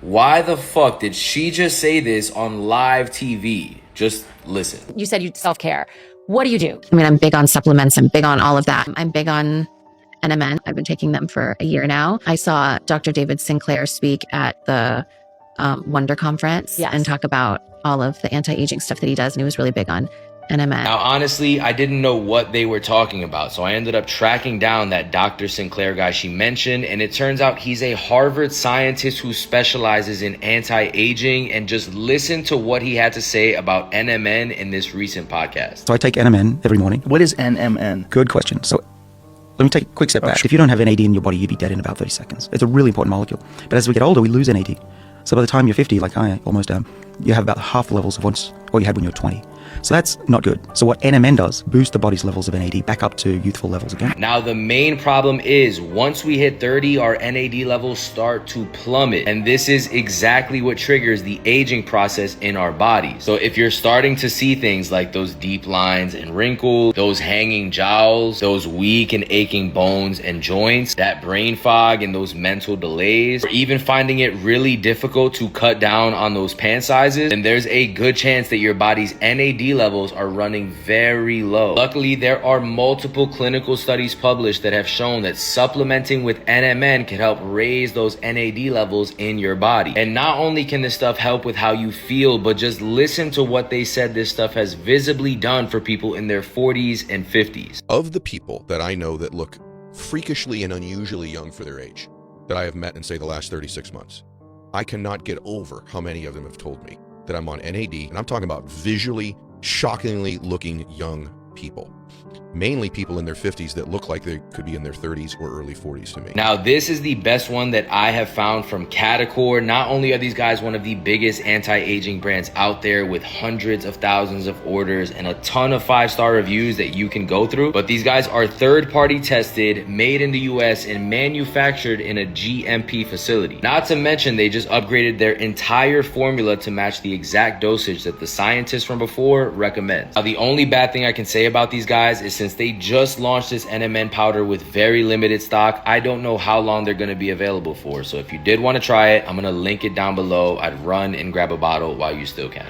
Why the fuck did she just say this on live TV? Just listen. You said you self-care. What do you do? I mean, I'm big on supplements. I'm big on all of that. I'm big on NMN. I've been taking them for a year now. I saw Dr. David Sinclair speak at the Wonder Conference and talk about all of the anti-aging stuff that he does. And he was really big on NMN. Now, honestly, I didn't know what they were talking about, so I ended up tracking down that Dr. Sinclair guy she mentioned, and it turns out he's a Harvard scientist who specializes in anti-aging, and just listen to what he had to say about NMN in this recent podcast. So I take NMN every morning. What is NMN? Good question. So let me take a quick step back. If you don't have NAD in your body, you'd be dead in about 30 seconds. It's a really important molecule. But as we get older, we lose NAD. So by the time you're 50, like I almost am, you have about half the levels of what you had when you were 20. So that's not good. So what NMN does, boost the body's levels of NAD back up to youthful levels again. Now, the main problem is once we hit 30, our NAD levels start to plummet. And this is exactly what triggers the aging process in our bodies. So if you're starting to see things like those deep lines and wrinkles, those hanging jowls, those weak and aching bones and joints, that brain fog and those mental delays, or even finding it really difficult to cut down on those pant sizes, then there's a good chance that your body's NAD levels are running very low. Luckily, there are multiple clinical studies published that have shown that supplementing with NMN can help raise those NAD levels in your body. And not only can this stuff help with how you feel, but just listen to what they said this stuff has visibly done for people in their 40s and 50s. Of the people that I know that look freakishly and unusually young for their age, that I have met in, say, the last 36 months, I cannot get over how many of them have told me that I'm on NAD, and I'm talking about visually shockingly looking young people. Mainly people in their 50s that look like they could be in their 30s or early 40s to me. Now, this is the best one that I have found from Catacor. Not only are these guys one of the biggest anti-aging brands out there with hundreds of thousands of orders and a ton of 5-star reviews that you can go through, but these guys are third-party tested, made in the US, and manufactured in a GMP facility. Not to mention, they just upgraded their entire formula to match the exact dosage that the scientists from before recommend. Now, the only bad thing I can say about these guys is since they just launched this NMN powder with very limited stock, I don't know how long they're going to be available for. So if you did want to try it, I'm going to link it down below. I'd run and grab a bottle while you still can.